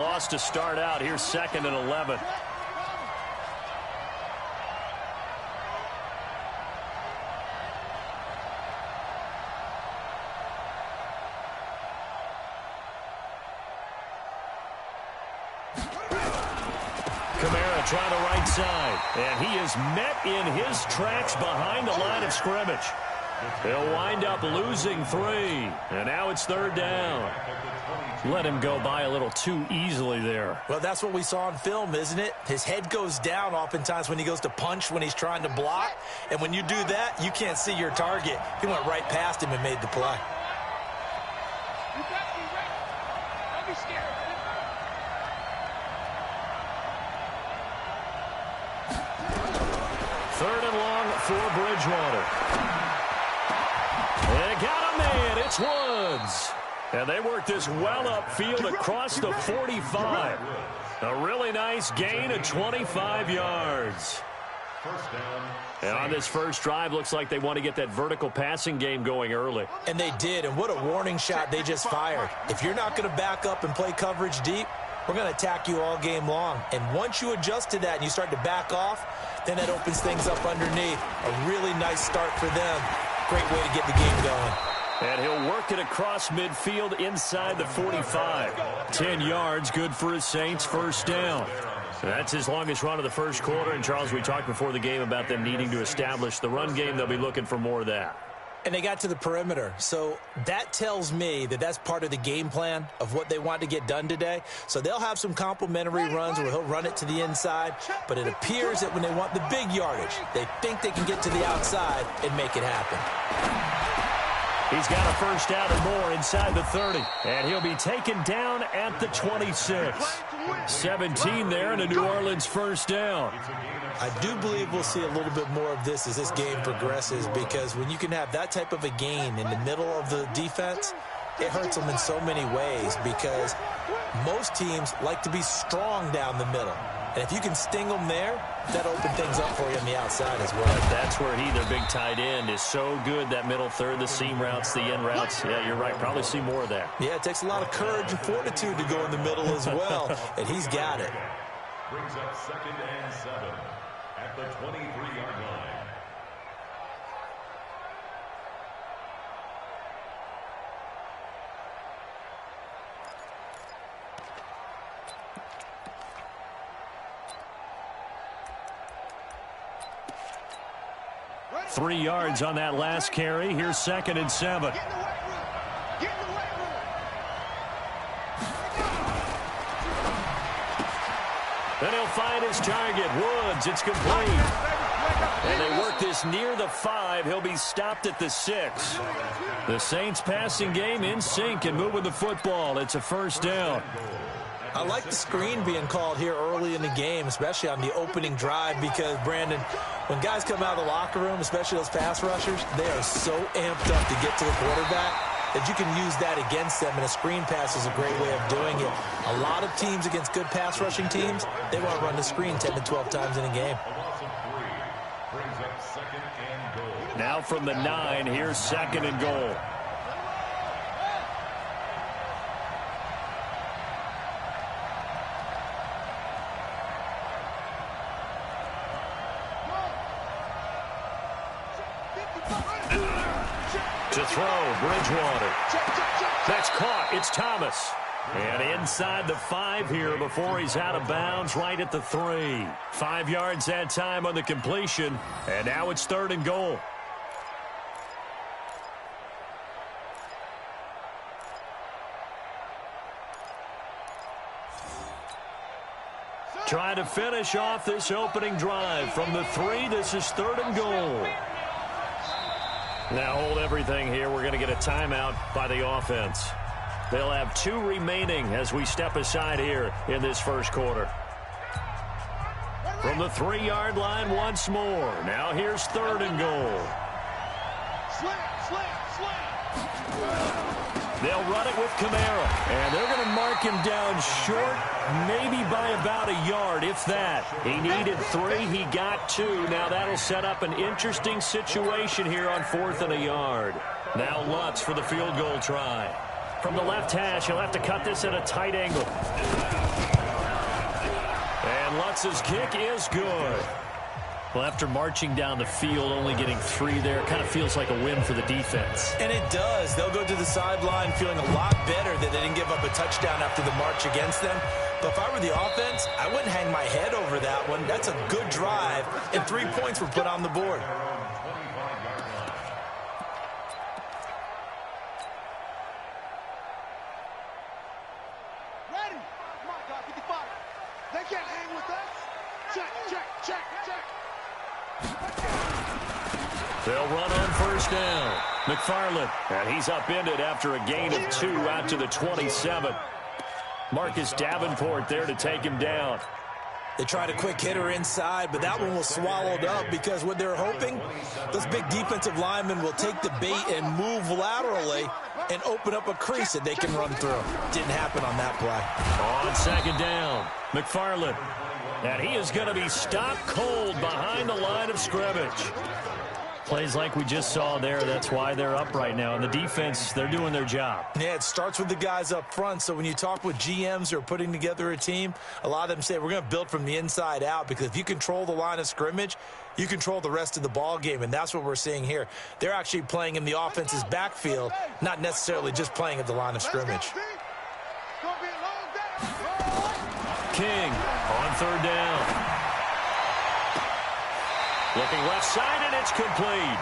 Loss to start out. Here's 2nd and 11. Kamara trying the right side. And he is met in his tracks behind the line of scrimmage. They'll wind up losing 3. And now it's 3rd down. Let him go by a little too easily there. Well, that's what we saw on film, isn't it? His head goes down oftentimes when he goes to punch, when he's trying to block. And when you do that, you can't see your target. He went right past him and made the play. You got to be ready. Don't be scared. Third and long for Bridgewater. They got a man. It's Woods. And they work this well upfield across the 45. A really nice gain of 25 yards. And on this first drive, looks like they want to get that vertical passing game going early. And they did, and what a warning shot they just fired. If you're not going to back up and play coverage deep, we're going to attack you all game long. And once you adjust to that and you start to back off, then that opens things up underneath. A really nice start for them. Great way to get the game going. And he'll work it across midfield inside the 45. 10 yards, good for his Saints, first down. That's his longest run of the first quarter. And, Charles, we talked before the game about them needing to establish the run game. They'll be looking for more of that. And they got to the perimeter. So that tells me that that's part of the game plan of what they want to get done today. So they'll have some complementary runs where he'll run it to the inside. But it appears that when they want the big yardage, they think they can get to the outside and make it happen. He's got a first down and more inside the 30. And he'll be taken down at the 26. 17 there and a New Orleans first down. I do believe we'll see a little bit more of this as this game progresses, because when you can have that type of a gain in the middle of the defense, it hurts them in so many ways, because most teams like to be strong down the middle. And if you can sting them there, that'll open things up for you on the outside as well. That's where their big tight end, is so good, that middle third, the seam routes, the end routes. Yeah, you're right. Probably see more of that. Yeah, it takes a lot of courage and fortitude to go in the middle as well, and he's got it. Brings up 2nd and 7 at the 23-yard line. Three yards on that last carry. Here's 2nd and 7. Then he'll find his target, Woods. It's complete. And they work this near the 5. He'll be stopped at the 6. The Saints passing game in sync and moving the football. It's a first down. I like the screen being called here early in the game, especially on the opening drive, because, Brandon, when guys come out of the locker room, especially those pass rushers, they are so amped up to get to the quarterback that you can use that against them, and a screen pass is a great way of doing it. A lot of teams against good pass rushing teams, they want to run the screen 10 to 12 times in a game. Now from the 9, here's 2nd and goal. To throw, Bridgewater. That's caught. It's Thomas. And inside the 5 here before he's out of bounds, right at the 3. 5 yards that time on the completion. And now it's 3rd and goal. Trying to finish off this opening drive from the 3. This is 3rd and goal. Now hold everything here. We're going to get a timeout by the offense. They'll have 2 remaining as we step aside here in this first quarter. From the 3-yard line once more. Now here's 3rd and goal. They'll run it with Kamara. And they're going to mark him down short, maybe by about a yard, if that. He needed 3. He got 2. Now that'll set up an interesting situation here on 4th and a yard. Now Lutz for the field goal try. From the left hash, he'll have to cut this at a tight angle. Defense's kick is good. Well, after marching down the field, only getting 3 there, it kind of feels like a win for the defense. And it does. They'll go to the sideline feeling a lot better that they didn't give up a touchdown after the march against them. But if I were the offense, I wouldn't hang my head over that one. That's a good drive, and 3 points were put on the board. Ready? Come on, God, 55. They can't hang with us. Check, check, check, check. They'll run on first down. McFarland, and he's upended after a gain of 2 out to the 27. Marcus Davenport there to take him down. They tried a quick hitter inside, but that one was swallowed up because what they're hoping, those big defensive linemen will take the bait and move laterally and open up a crease that they can run through. Didn't happen on that play. On second down, McFarland. And he is going to be stopped cold behind the line of scrimmage. Plays like we just saw there, that's why they're up right now. And the defense, they're doing their job. Yeah, it starts with the guys up front. So when you talk with GMs who are putting together a team, a lot of them say we're going to build from the inside out, because if you control the line of scrimmage, you control the rest of the ball game, and that's what we're seeing here. They're actually playing in the offense's backfield, not necessarily just playing at the line of scrimmage. King on third down. Looking left side, and it's complete.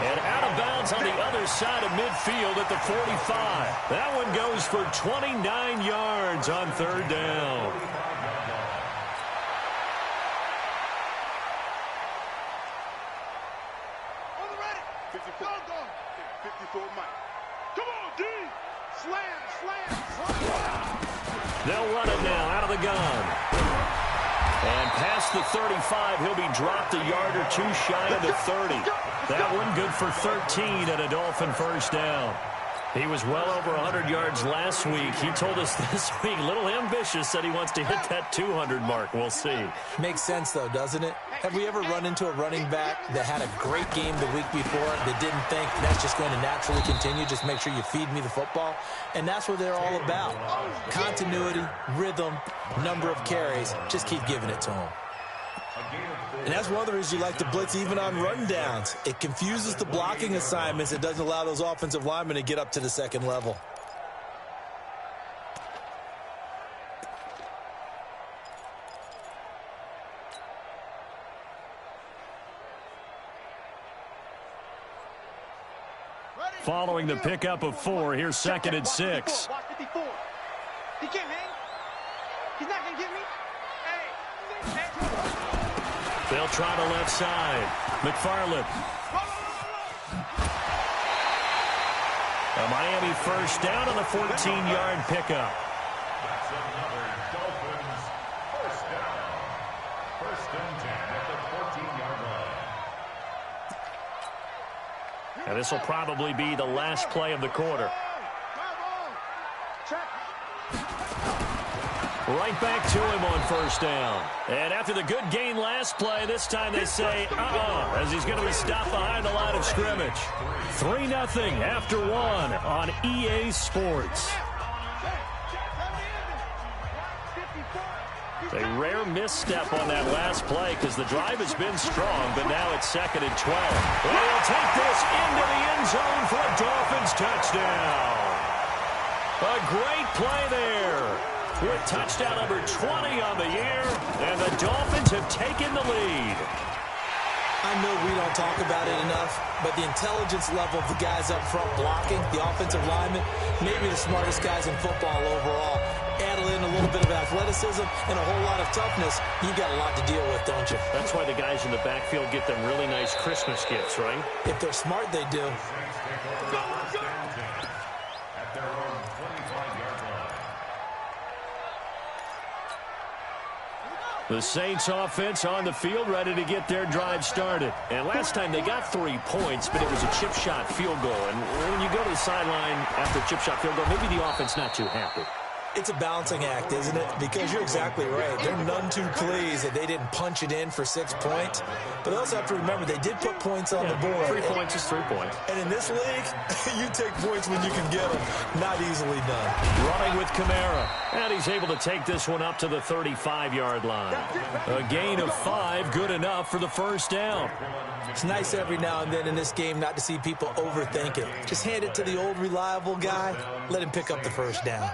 And out of bounds on the other side of midfield at the 45. That one goes for 29 yards on third down. On the ready. 54. Go. 54 Mike. Come on, D. Slam, slam, slam. They'll run it now out of the gun. And past the 35, he'll be dropped a yard or 2 shy of the 30. That one good for 13 at a Dolphin first down. He was well over 100 yards last week. He told us this week, a little ambitious, said he wants to hit that 200 mark. We'll see. Makes sense, though, doesn't it? Have we ever run into a running back that had a great game the week before that didn't think that's just going to naturally continue? Just make sure you feed me the football. And that's what they're all about. Continuity, rhythm, number of carries. Just keep giving it to them. And that's one of the reasons you like to blitz even on rundowns. It confuses the blocking assignments. It doesn't allow those offensive linemen to get up to the second level. Following the pickup of 4, here's second and 6. Watch 54. He can't hang. He's not going to get me. They'll try the left side. McFarland. A Miami first down on the 14-yard pickup. That's another Dolphins first down. First and 10 at the 14-yard line. And this will probably be the last play of the quarter. Right back to him on first down. And after the good gain last play, this time they say, as he's going to be stopped behind the line of scrimmage. 3-0 after 1 on EA Sports. A rare misstep on that last play because the drive has been strong, but now it's second and 12. They'll take this into the end zone for a Dolphins touchdown. A great play there. With touchdown number 20 on the year, and the Dolphins have taken the lead. I know we don't talk about it enough, but the intelligence level of the guys up front blocking, the offensive linemen, maybe the smartest guys in football overall. Add in a little bit of athleticism and a whole lot of toughness, you've got a lot to deal with, don't you? That's why the guys in the backfield get them really nice Christmas gifts, right? If they're smart, they do. At their own 25-yard line. The Saints offense on the field ready to get their drive started. And last time they got 3 points, but it was a chip shot field goal. And when you go to the sideline after a chip shot field goal, maybe the offense not too happy. It's a balancing act, isn't it? Because you're exactly right. They're none too pleased that they didn't punch it in for 6 points. But they also have to remember they did put points on the board. 3 points is 3 points. And in this league, you take points when you can get them. Not easily done. Running with Kamara. And he's able to take this one up to the 35-yard line. A gain of 5, good enough for the first down. It's nice every now and then in this game not to see people overthink it. Just hand it to the old reliable guy. Let him pick up the first down.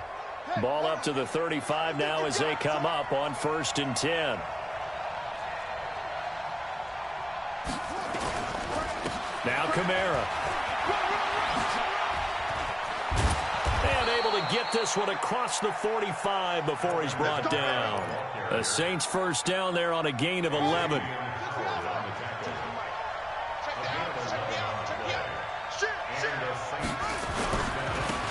Ball up to the 35 now as they come up on 1st and 10. Now Kamara. And able to get this one across the 45 before he's brought down. The Saints first down there on a gain of 11.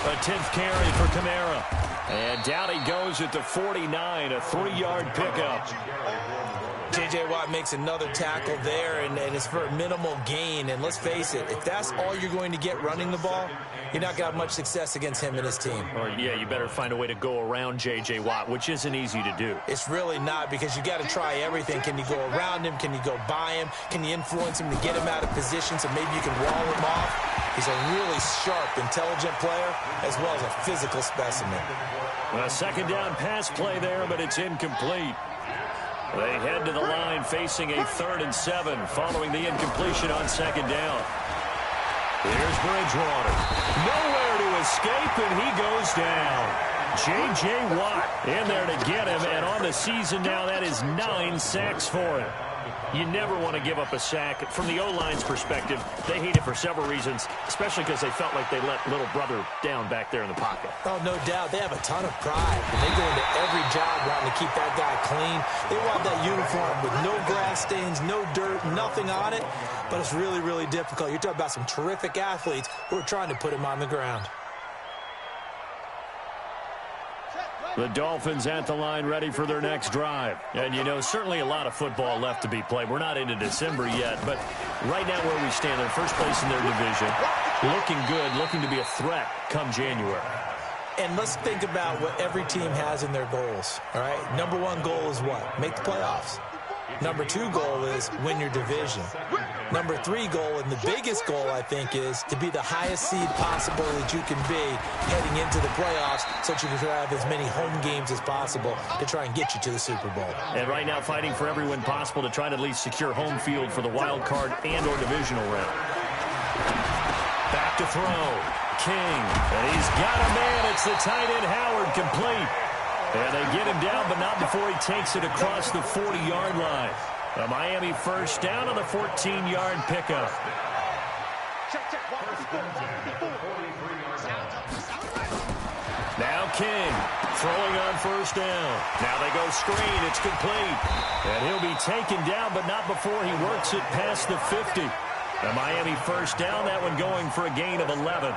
A 10th carry for Kamara. And down he goes at the 49, a 3-yard pickup. J.J. Watt makes another tackle there, and it's for a minimal gain. And let's face it, if that's all you're going to get running the ball, you're not going to have much success against him and his team. Or, yeah, you better find a way to go around J.J. Watt, which isn't easy to do. It's really not, because you got to try everything. Can you go around him? Can you go by him? Can you influence him to get him out of position so maybe you can wall him off? He's a really sharp, intelligent player, as well as a physical specimen. A second down pass play there, but it's incomplete. They head to the line facing a 3rd and 7 following the incompletion on 2nd down. Here's Bridgewater. Nowhere to escape, and he goes down. J.J. Watt in there to get him, and on the season now, that is 9 sacks for him. You never want to give up a sack. From the O-line's perspective, they hate it for several reasons, especially because they felt like they let little brother down back there in the pocket. Oh, no doubt. They have a ton of pride. And they go into every job wanting to keep that guy clean. They want that uniform with no grass stains, no dirt, nothing on it. But it's really, really difficult. You're talking about some terrific athletes who are trying to put him on the ground. The Dolphins at the line ready for their next drive. And, you know, certainly a lot of football left to be played. We're not into December yet, but right now where we stand, they're first place in their division. Looking good, looking to be a threat come January. And let's think about what every team has in their goals, all right? Number 1 goal is what? Make the playoffs. Number 2 goal is win your division. Number 3 goal, and the biggest goal, I think, is to be the highest seed possible that you can be heading into the playoffs so that you can have as many home games as possible to try and get you to the Super Bowl. And right now fighting for every win possible to try to at least secure home field for the wild card and or divisional round. Back to throw. King. And he's got a man. It's the tight end Howard, complete. And they get him down, but not before he takes it across the 40-yard line. A Miami first down on the 14-yard pickup. Now King throwing on first down. Now they go screen. It's complete. And he'll be taken down, but not before he works it past the 50. A Miami first down, that one going for a gain of 11.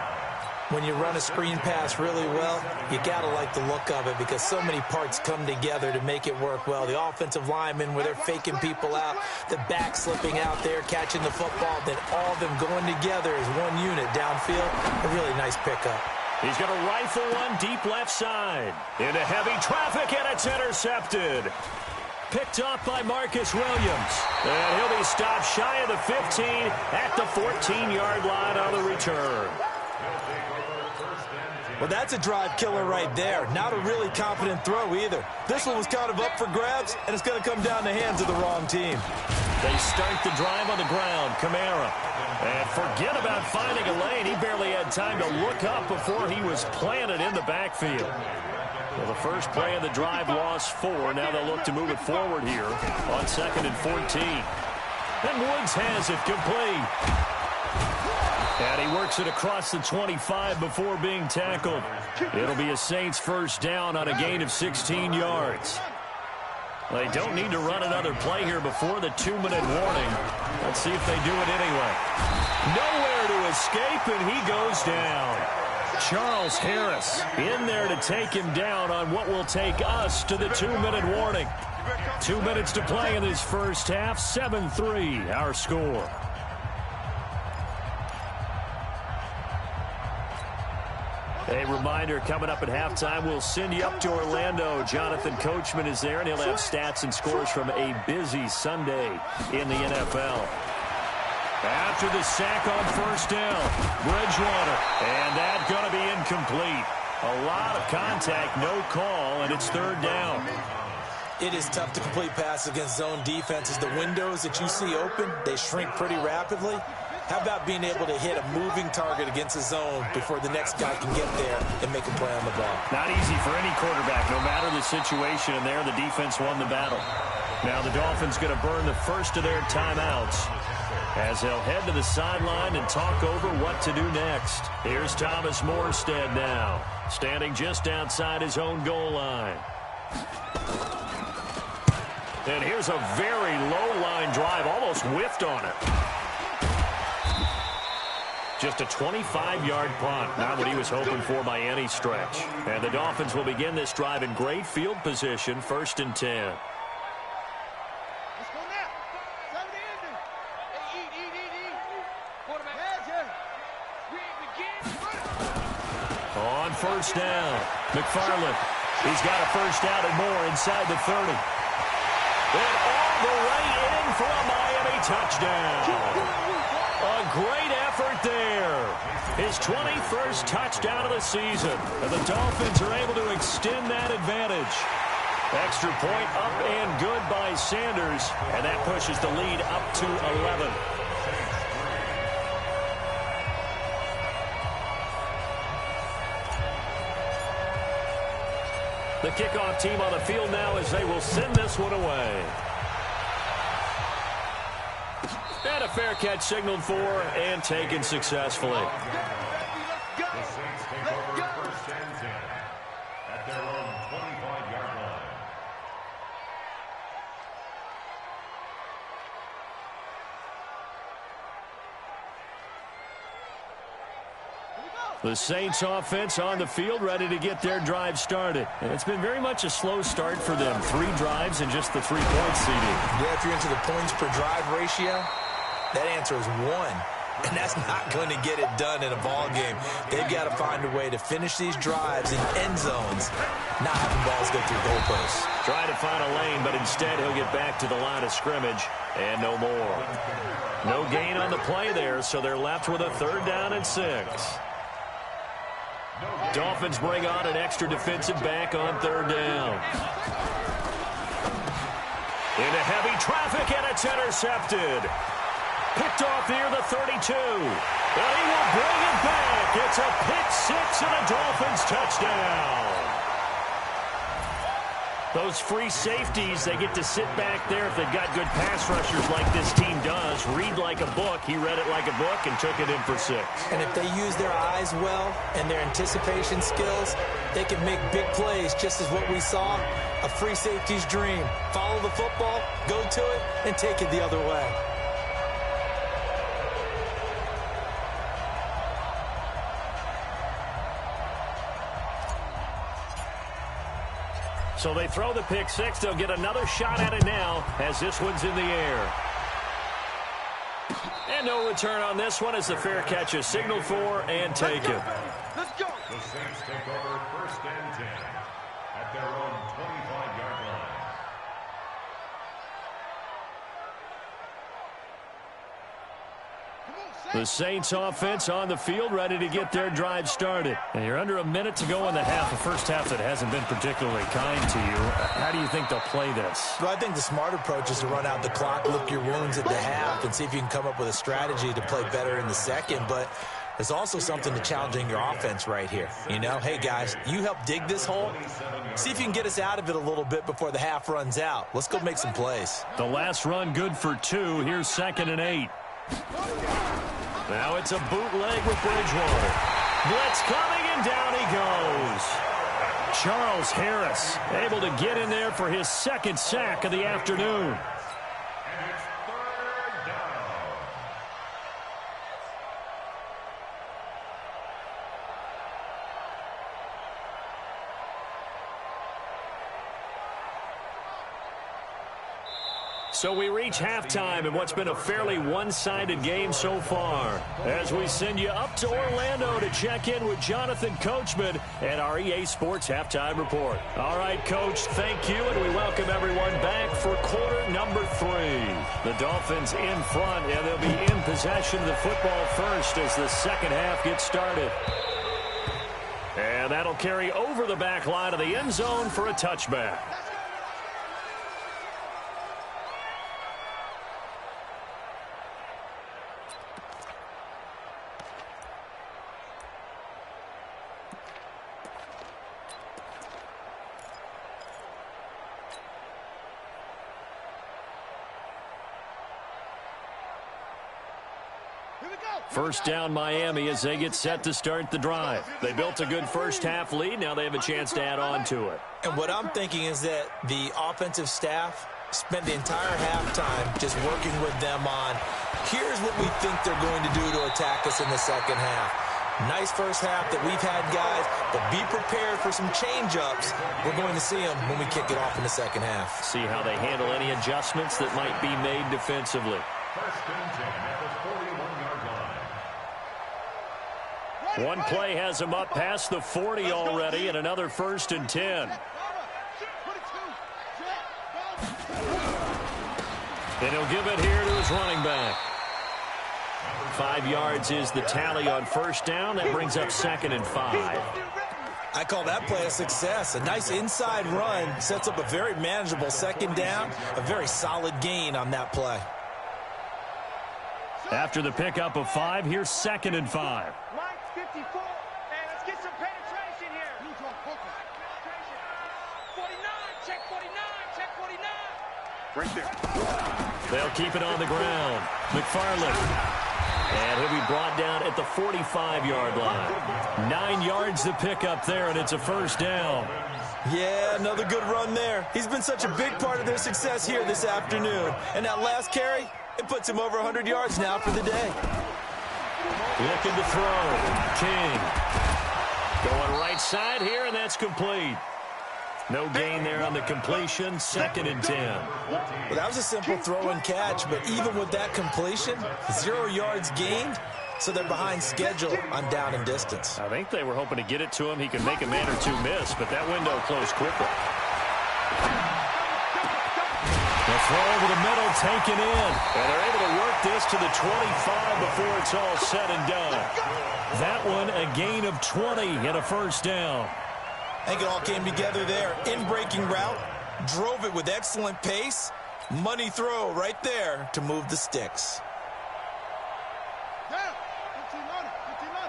When you run a screen pass really well, you got to like the look of it because so many parts come together to make it work well. The offensive linemen, where they're faking people out, the back slipping out there, catching the football, then all of them going together as one unit downfield. A really nice pickup. He's going to rifle one deep left side. Into heavy traffic, and it's intercepted. Picked off by Marcus Williams. And he'll be stopped shy of the 15 at the 14-yard line on the return. Well, that's a drive killer right there. Not a really confident throw either. This one was kind of up for grabs, and it's going to come down the hands of the wrong team. They start the drive on the ground. Kamara. And forget about finding a lane. He barely had time to look up before he was planted in the backfield. Well, the first play of the drive lost 4. Now they'll look to move it forward here on 2nd and 14. And Woods has it complete. And he works it across the 25 before being tackled. It'll be a Saints first down on a gain of 16 yards. They don't need to run another play here before the 2-minute warning. Let's see if they do it anyway. Nowhere to escape, and he goes down. Charles Harris in there to take him down on what will take us to the 2-minute warning. 2 minutes to play in this first half. 7-3 our score. A reminder, coming up at halftime, we'll send you up to Orlando. Jonathan Coachman is there, and he'll have stats and scores from a busy Sunday in the NFL. After the sack on first down, Bridgewater, and that's going to be incomplete. A lot of contact, no call, and it's third down. It is tough to complete passes against zone defenses. The windows that you see open, they shrink pretty rapidly. How about being able to hit a moving target against a zone before the next guy can get there and make a play on the ball? Not easy for any quarterback, no matter the situation. And there, the defense won the battle. Now the Dolphins going to burn the first of their timeouts as they'll head to the sideline and talk over what to do next. Here's Thomas Morstead now, standing just outside his own goal line. And here's a very low-line drive, almost whiffed on it. Just a 25-yard punt, not what he was hoping for by any stretch. And the Dolphins will begin this drive in great field position, 1st and 10. On first down, McFarland. He's got a first down and more inside the 30. And all the way in for a Miami touchdown. A great effort there. His 21st touchdown of the season. And the Dolphins are able to extend that advantage. Extra point up and good by Sanders. And that pushes the lead up to 11. The kickoff team on the field now as they will send this one away. And a fair catch signaled for and taken successfully. The Saints take over 1st and 10 at their own 25-yard line. The Saints offense on the field, ready to get their drive started. And it's been very much a slow start for them. 3 drives and just the 3 points CD. Yeah, if you're into the points per drive ratio, that answer is 1. And that's not going to get it done in a ball game. They've got to find a way to finish these drives in end zones, not having balls go through goalposts. Trying to find a lane, but instead he'll get back to the line of scrimmage and no more. No gain on the play there, so they're left with a 3rd down and 6. Dolphins bring on an extra defensive back on 3rd down. Into heavy traffic, and it's intercepted. Picked off near the 32. And he will bring it back. It's a pick 6 and a Dolphins touchdown. Those free safeties, they get to sit back there if they've got good pass rushers like this team does. Read like a book. He read it like a book and took it in for 6. And if they use their eyes well and their anticipation skills, they can make big plays, just as what we saw, a free safety's dream. Follow the football, go to it, and take it the other way. So they throw the pick 6. They'll get another shot at it now as this one's in the air. And no return on this one as the fair catch is signaled for and taken. Let's go. The Saints take over 1st and 10 at their own 25-yard line. The Saints offense on the field, ready to get their drive started. And you're under a minute to go in the half, a first half that hasn't been particularly kind to you. How do you think they'll play this? Well, I think the smart approach is to run out the clock, lick your wounds at the half, and see if you can come up with a strategy to play better in the second. But there's also something to challenging your offense right here. You know, hey, guys, you help dig this hole. See if you can get us out of it a little bit before the half runs out. Let's go make some plays. The last run good for 2. Here's 2nd and 8. Now it's a bootleg with Bridgewater. Blitz coming, and down he goes. Charles Harris able to get in there for his 2nd sack of the afternoon. And it's 3rd down. So we reach halftime in what's been a fairly one-sided game so far. As we send you up to Orlando to check in with Jonathan Coachman and our EA Sports Halftime Report. All right, Coach, thank you, and we welcome everyone back for quarter number 3. The Dolphins in front, and they'll be in possession of the football first as the second half gets started. And that'll carry over the back line of the end zone for a touchback. First down Miami as they get set to start the drive. They built a good first half lead. Now they have a chance to add on to it. And what I'm thinking is that the offensive staff spent the entire halftime just working with them on, here's what we think they're going to do to attack us in the second half. Nice first half that we've had, guys, but be prepared for some change-ups. We're going to see them when we kick it off in the second half. See how they handle any adjustments that might be made defensively. First and 10 at the 41-yard line. One play has him up past the 40 already, and another first and 10. And he'll give it here to his running back. 5 yards is the tally on first down. That brings up second and 5. I call that play a success. A nice inside run sets up a very manageable second down. A very solid gain on that play. After the pickup of 5, here's second and 5. 54, and let's get some penetration here. 49, check 49, check 49. Right there. They'll keep it on the ground. McFarland. And he'll be brought down at the 45-yard line. 9 yards to pick up there, and it's a first down. Yeah, another good run there. He's been such a big part of their success here this afternoon. And that last carry, it puts him over 100 yards now for the day. Looking to throw. King. Going right side here, and that's complete. No gain there on the completion. Second and 10. Well, that was a simple throw and catch, but even with that completion, 0 yards gained, so they're behind schedule on down and distance. I think they were hoping to get it to him. He could make a man or two miss, but that window closed quickly. The throw over the middle, taken in. And they're able to work this to the 25 before it's all said and done. That one, a gain of 20 and a first down. I think it all came together there. In-breaking route, drove it with excellent pace. Money throw right there to move the sticks. Down. 15 on it. 55.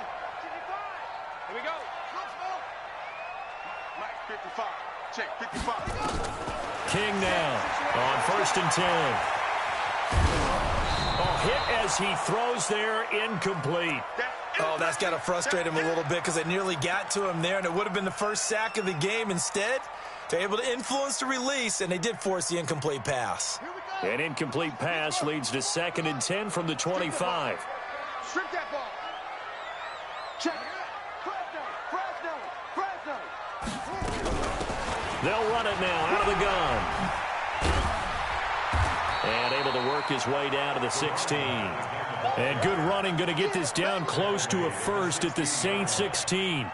Here we go. Mike, 55. Check, 55. King now on first and 10. Oh, hit as he throws there, incomplete. Oh, that's got to frustrate him a little bit because they nearly got to him there, and it would have been the first sack of the game. Instead, they're able to influence the release, and they did force the incomplete pass. An incomplete pass leads to second and 10 from the 25. Strip that ball. Check. Fresno. They'll run it now out of the gun. And able to work his way down to the 16. And good running, going to get this down close to a first at the Saints 16.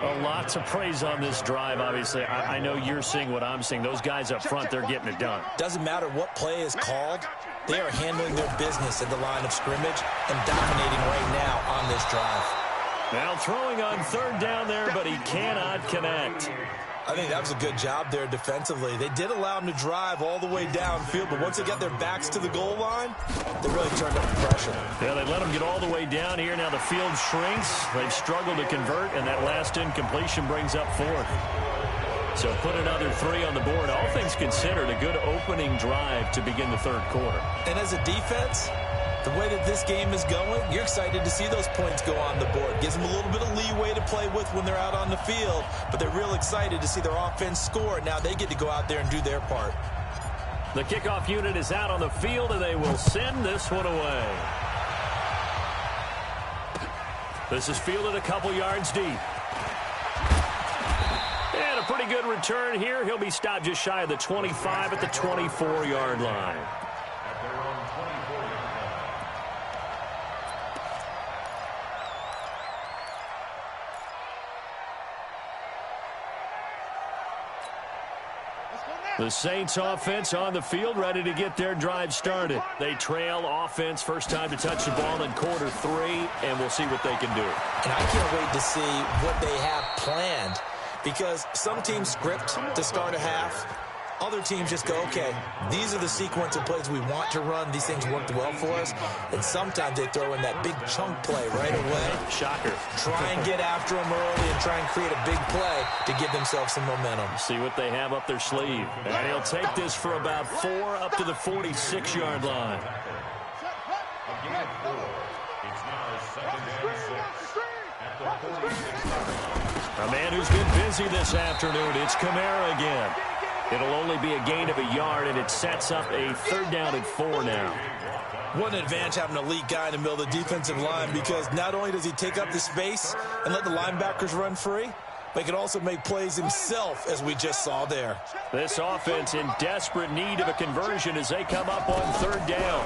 A lot to praise on this drive, obviously. I know you're seeing what I'm seeing. Those guys up front, they're getting it done. Doesn't matter what play is called. They are handling their business at the line of scrimmage and dominating right now on this drive. Now throwing on third down there, but he cannot connect. I think that was a good job there defensively. They did allow him to drive all the way downfield, but once they got their backs to the goal line, they really turned up the pressure. Yeah, they let him get all the way down here. Now the field shrinks. They've struggled to convert, and that last incompletion brings up fourth. So put another 3 on the board. All things considered, a good opening drive to begin the third quarter. And as a defense, the way that this game is going, you're excited to see those points go on the board. Gives them a little bit of leeway to play with when they're out on the field, but they're real excited to see their offense score. Now they get to go out there and do their part. The kickoff unit is out on the field, and they will send this one away. This is fielded a couple yards deep. And a pretty good return here. He'll be stopped just shy of the 25 at the 24-yard line. The Saints offense on the field, ready to get their drive started. They trail offense, first time to touch the ball in quarter 3, and we'll see what they can do. And I can't wait to see what they have planned, because some teams script to start a half. Other teams just go, okay, these are the sequence of plays we want to run. These things worked well for us. And sometimes they throw in that big chunk play right away. Shocker. Try and get after them early and try and create a big play to give themselves some momentum. See what they have up their sleeve. And he'll take this for about 4 up to the 46-yard line. Again, 4. It's now 2nd and 6 at the 46. A man who's been busy this afternoon. It's Kamara again. It'll only be a gain of a yard, and it sets up a 3rd down and 4 now. What an advantage having an elite guy in the middle of the defensive line, because not only does he take up the space and let the linebackers run free, but he can also make plays himself, as we just saw there. This offense in desperate need of a conversion as they come up on 3rd down.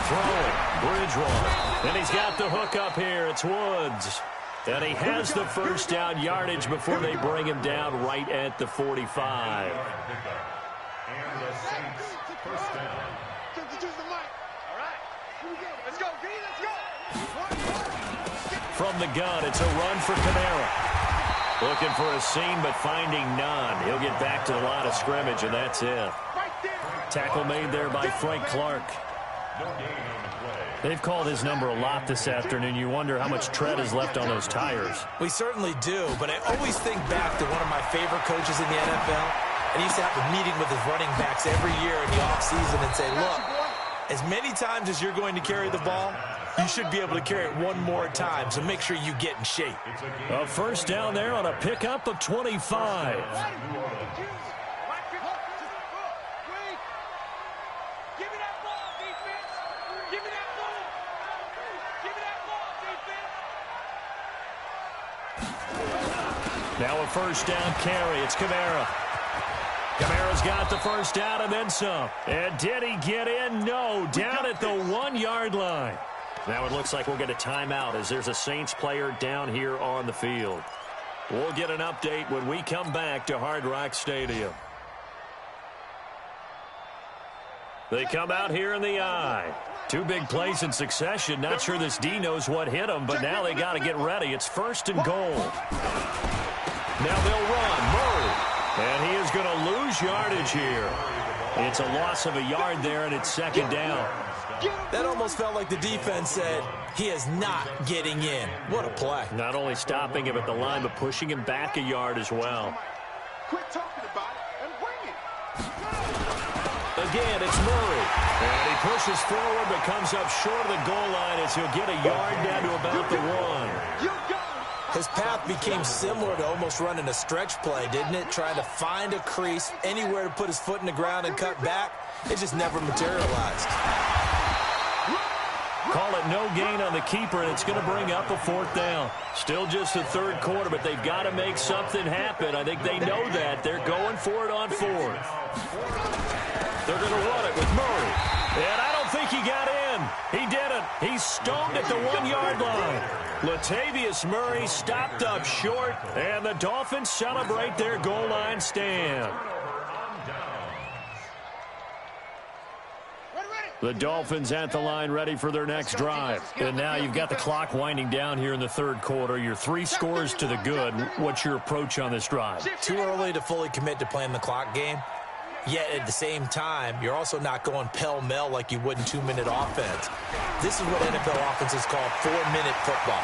Throwing, Bridgewater, and he's got the hook up here. It's Woods. And he has the first down yardage before they bring him down right at the 45. And the Saints first down. From the gun, it's a run for Kamara. Looking for a seam, but finding none. He'll get back to the line of scrimmage, and that's it. Tackle made there by Frank Clark. No gain on the play. They've called his number a lot this afternoon. You wonder how much tread is left on those tires. We certainly do, but I always think back to one of my favorite coaches in the NFL, and he used to have a meeting with his running backs every year in the offseason and say, look, as many times as you're going to carry the ball, you should be able to carry it one more time, so make sure you get in shape. A first down there on a pickup of 25. Now a first down carry. It's Kamara. Kamara's got the first down and then some. And did he get in? No. Down at the 1-yard line. Now it looks like we'll get a timeout as there's a Saints player down here on the field. We'll get an update when we come back to Hard Rock Stadium. They come out here in the eye. 2 big plays in succession. Not sure this D knows what hit him, but now they got to get ready. It's 1st and goal. Now they'll run. Murray. And he is going to lose yardage here. It's a loss of a yard there, and it's 2nd down. That almost felt like the defense said, he is not getting in. What a play. Not only stopping him at the line, but pushing him back a yard as well. Quit talking about it and bring it. Again, it's Murray. And he pushes forward, but comes up short of the goal line as he'll get a yard down to about the 1. His path became similar to almost running a stretch play, didn't it? Trying to find a crease, anywhere to put his foot in the ground and cut back. It just never materialized. Call it no gain on the keeper, and it's going to bring up a 4th down. Still just the 3rd quarter, but they've got to make something happen. I think they know that. They're going for it on 4th. They're going to run it with Murray. And I don't think he got in. He didn't. He's stoned at the 1-yard line. Latavius Murray stopped up short, and the Dolphins celebrate their goal line stand. The Dolphins at the line ready for their next drive. And now you've got the clock winding down here in the 3rd quarter. You're 3 scores to the good. What's your approach on this drive? Too early to fully commit to playing the clock game. Yet at the same time, you're also not going pell-mell like you would in 2-minute offense. This is what NFL offenses call 4-minute football.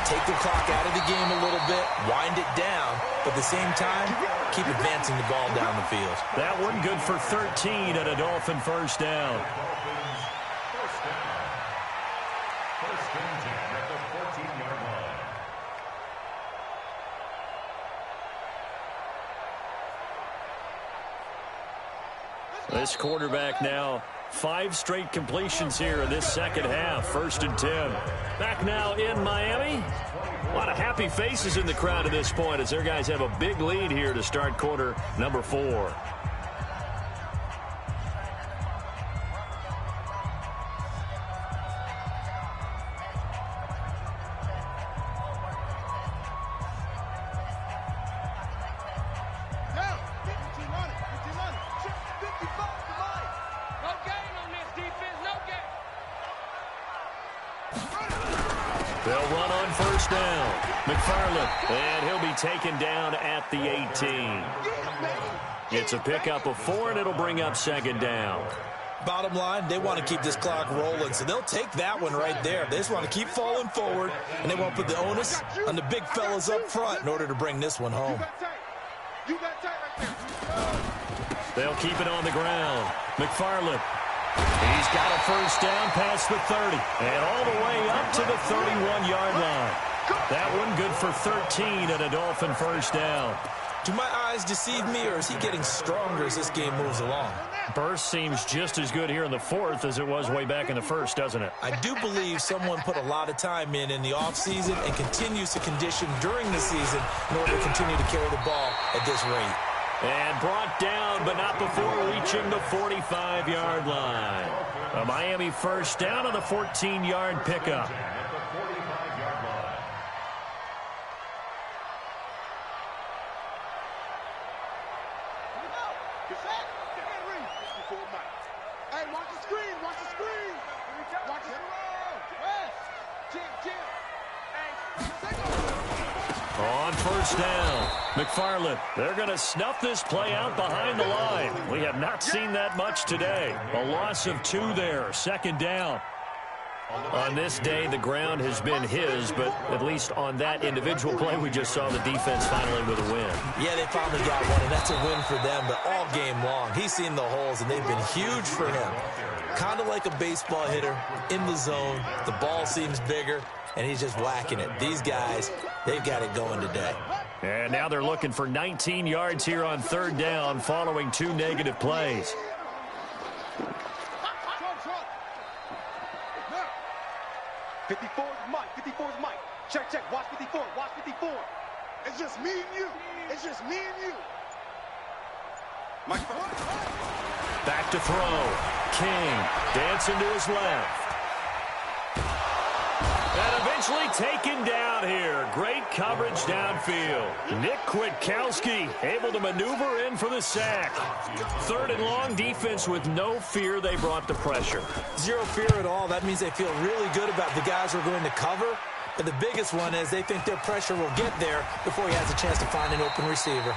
Take the clock out of the game a little bit, wind it down, but at the same time, keep advancing the ball down the field. That one good for 13 at a Dolphin first down. First and 10 at the 14-yard line. This quarterback now, 5 straight completions here in this 2nd half. 1st and 10. Back now in Miami. A lot of happy faces in the crowd at this point as their guys have a big lead here to start quarter number 4. They'll run on first down. McFarland, and he'll be taken down at the 18. It's a pickup of 4, and it'll bring up second down. Bottom line, they want to keep this clock rolling, so they'll take that one right there. They just want to keep falling forward, and they won't put the onus on the big fellas up front in order to bring this one home. You got tight right there. They'll keep it on the ground. McFarland. He's got a first down past the 30, and all the way up to the 31-yard line. That one good for 13 and a Dolphin first down. Do my eyes deceive me, or is he getting stronger as this game moves along? Burst seems just as good here in the fourth as it was way back in the first, doesn't it? I do believe someone put a lot of time in the offseason and continues to condition during the season in order to continue to carry the ball at this rate. And brought down, but not before reaching the 45-yard line. A Miami first down on the 14-yard pickup. Hey, watch the screen, watch the screen. Watch the On first down, McFarland. They're going to snuff this play out behind the line. We have not seen that much today. A loss of 2 there, second down. On this day, the ground has been his, but at least on that individual play, we just saw the defense finally with a win. Yeah, they finally got one, and that's a win for them, but all game long, he's seen the holes, and they've been huge for him. Kind of like a baseball hitter in the zone. The ball seems bigger, and he's just whacking it. These guys, they've got it going today. And now they're looking for 19 yards here on third down following 2 negative plays. 54 is Mike. 54 is Mike. Check, check. Watch 54. Watch 54. It's just me and you. It's just me and you. Mike. Back to throw. King dancing to his left. And eventually taken down here. Great coverage downfield. Nick Kwiatkowski able to maneuver in for the sack. Third and long, defense with no fear. They brought the pressure. Zero fear at all. That means they feel really good about the guys who are going to cover. But the biggest one is they think their pressure will get there before he has a chance to find an open receiver.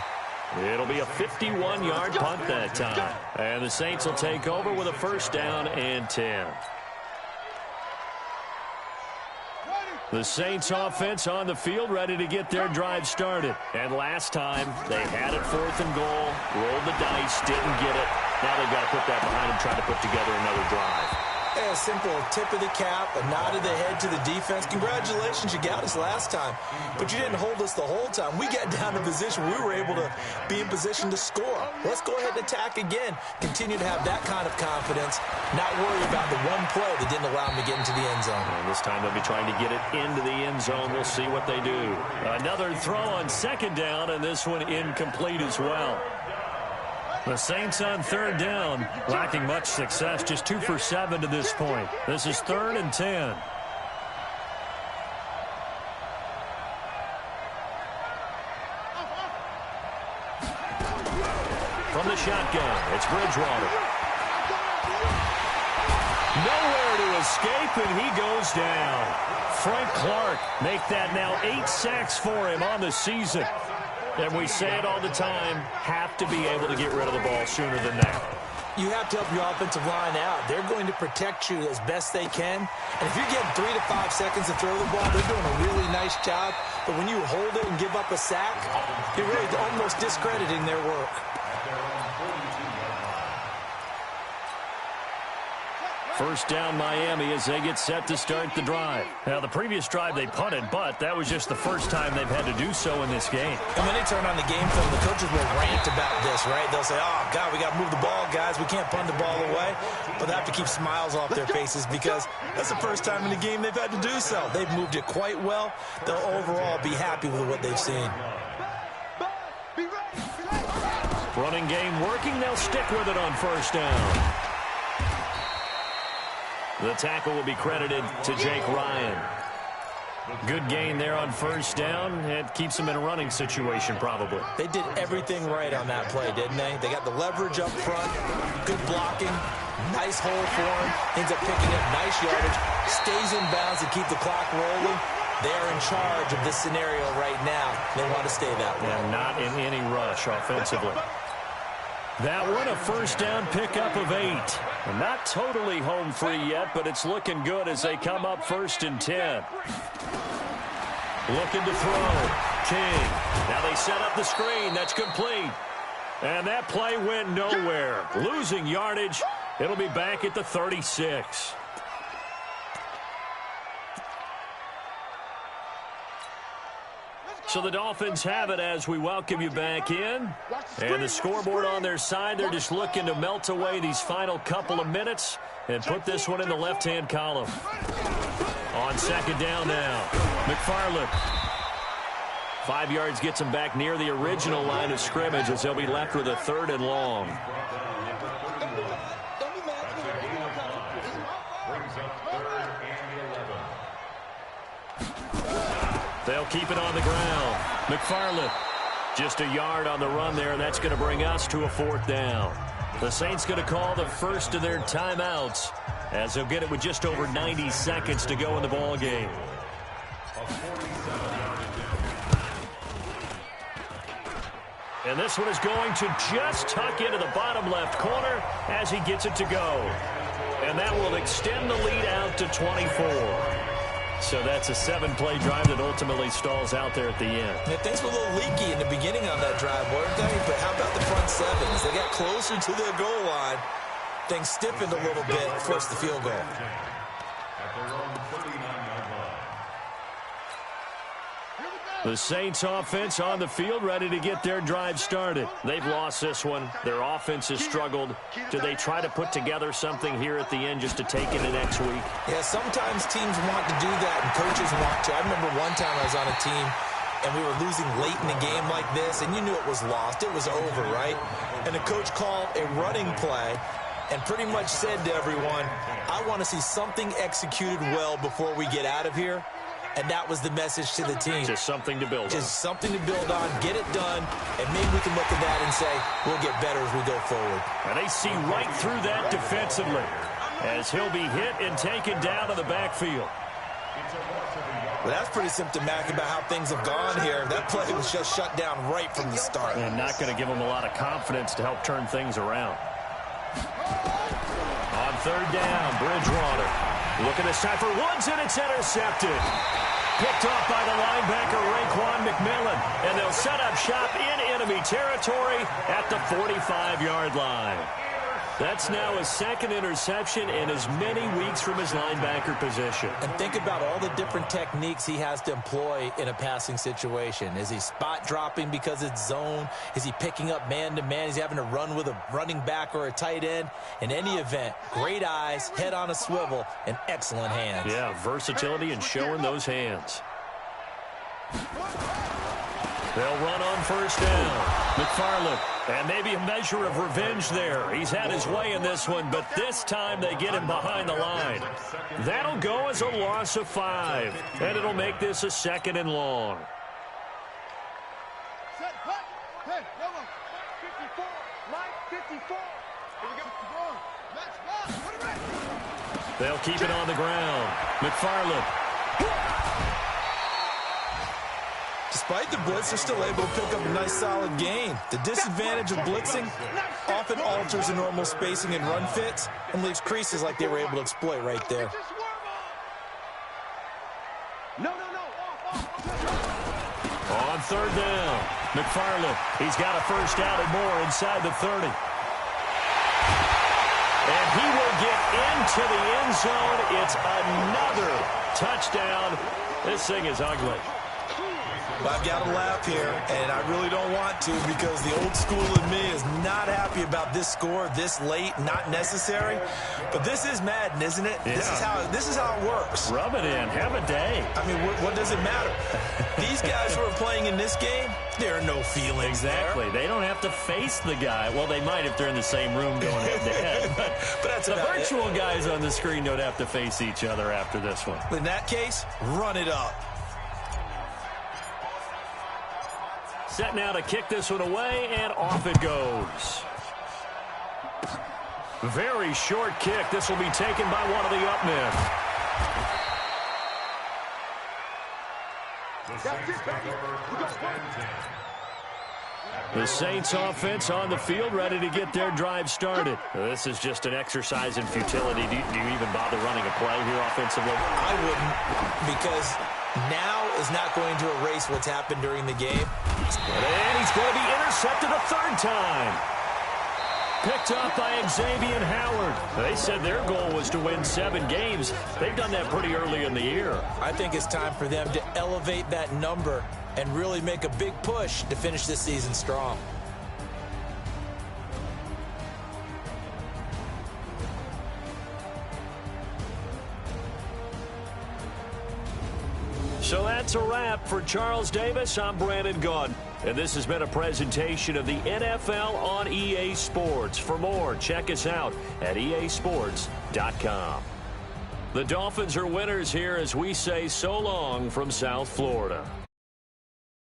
It'll be a 51-yard punt that time. And the Saints will take over with a first down and 10. The Saints offense on the field ready to get their drive started. And last time, they had it 4th and goal, rolled the dice, didn't get it. Now they've got to put that behind them, try to put together another drive. A simple tip of the cap, a nod of the head to the defense. Congratulations, you got us last time, but you didn't hold us the whole time. We got down to position where we were able to be in position to score. Let's go ahead and attack again. Continue to have that kind of confidence, not worry about the one play that didn't allow them to get into the end zone. And this time they'll be trying to get it into the end zone. We'll see what they do. Another throw on second down, and this one incomplete as well. The Saints on third down, lacking much success, just 2 for 7 to this point. This is 3rd and 10. From the shotgun, it's Bridgewater. Nowhere to escape, and he goes down. Frank Clark make that now 8 sacks for him on the season. And we say it all the time, have to be able to get rid of the ball sooner than that. You have to help your offensive line out. They're going to protect you as best they can. And if you're getting 3 to 5 seconds to throw the ball, they're doing a really nice job. But when you hold it and give up a sack, you're really almost discrediting their work. First down Miami as they get set to start the drive. Now, the previous drive they punted, but that was just the first time they've had to do so in this game. And when they turn on the game film, the coaches will rant about this, right? They'll say, oh, God, we got to move the ball, guys. We can't punt the ball away. But they have to keep smiles off their faces because that's the first time in the game they've had to do so. They've moved it quite well. They'll overall be happy with what they've seen. Running game working. They'll stick with it on first down. The tackle will be credited to Jake Ryan. Good gain there on first down. It keeps him in a running situation, probably. They did everything right on that play, didn't they? They got the leverage up front, good blocking, nice hole for him, ends up picking up nice yardage, stays in bounds to keep the clock rolling. They're in charge of this scenario right now. They want to stay that way. And not in any rush offensively. That one, a first down pickup of 8. And not totally home free yet, but it's looking good as they come up 1st and 10. Looking to throw. King. Now they set up the screen. That's complete. And that play went nowhere. Losing yardage. It'll be back at the 36. So the Dolphins have it as we welcome you back in. And the scoreboard on their side, they're just looking to melt away these final couple of minutes and put this one in the left-hand column. On 2nd down now, McFarland. 5 yards gets him back near the original line of scrimmage as they'll be left with a 3rd and long. They'll keep it on the ground. McFarland just a yard on the run there, and that's going to bring us to a 4th down. The Saints going to call the first of their timeouts as they'll get it with just over 90 seconds to go in the ball game. And this one is going to just tuck into the bottom left corner as he gets it to go. And that will extend the lead out to 24. So that's a 7-play drive that ultimately stalls out there at the end. Yeah, things were a little leaky in the beginning on that drive, weren't they? But how about the front 7? As they got closer to their goal line, things stiffened a little bit, forced the field goal. The Saints offense on the field, ready to get their drive started. They've lost this one. Their offense has struggled. Do they try to put together something here at the end just to take into next week? Yeah, sometimes teams want to do that and coaches want to. I remember one time I was on a team and we were losing late in a game like this, and you knew it was lost. It was over, right? And the coach called a running play and pretty much said to everyone, I want to see something executed well before we get out of here. And that was the message to the team. Just something to build on. Just something to build on, get it done, and maybe we can look at that and say, we'll get better as we go forward. And they see right through that defensively as he'll be hit and taken down to the backfield. Well, that's pretty symptomatic about how things have gone here. That play was just shut down right from the start. And not going to give them a lot of confidence to help turn things around. On 3rd down, Bridgewater. Looking this time for Woods, and it's intercepted. Picked off by the linebacker, Raekwon McMillan. And they'll set up shop in enemy territory at the 45-yard line. That's now his 2nd interception in as many weeks from his linebacker position. And think about all the different techniques he has to employ in a passing situation. Is he spot dropping because it's zone? Is he picking up man-to-man? Is he having to run with a running back or a tight end? In any event, great eyes, head on a swivel, and excellent hands. Yeah, versatility and showing those hands. They'll run on 1st down. McFarland, and maybe a measure of revenge there. He's had his way in this one, but this time they get him behind the line. That'll go as a loss of 5, and it'll make this a 2nd and long. Hey, 54, line 54. Here we go. They'll keep it on the ground. McFarland. Despite the blitz, they're still able to pick up a nice solid gain. The disadvantage of blitzing often alters the normal spacing and run fits and leaves creases like they were able to exploit right there. No. On 3rd down, McFarland. He's got a first down and more inside the 30. And he will get into the end zone. It's another touchdown. This thing is ugly. Well, I've got to laugh here, and I really don't want to because the old school in me is not happy about this score this late, not necessary. But this is Madden, isn't it? Yeah. This is how it works. Rub it in. Have a day. I mean, what does it matter? These guys who are playing in this game, there are no feelings Exactly. there. They don't have to face the guy. Well, they might if they're in the same room going head-to-head. But that's the about virtual guys on the screen don't have to face each other after this one. In that case, run it up. Set now to kick this one away, and off it goes. Very short kick. This will be taken by one of the up men. That's it, baby. We got one. The Saints offense on the field, ready to get their drive started. This is just an exercise in futility. Do you even bother running a play here offensively? I wouldn't, because now is not going to erase what's happened during the game. And he's going to be intercepted a third time. Picked up by Xavier Howard. They said their goal was to win 7 games. They've done that pretty early in the year. I think it's time for them to elevate that number and really make a big push to finish this season strong. So that's a wrap for Charles Davis. I'm Brandon Gaudin. And this has been a presentation of the NFL on EA Sports. For more, check us out at easports.com. The Dolphins are winners here as we say so long from South Florida.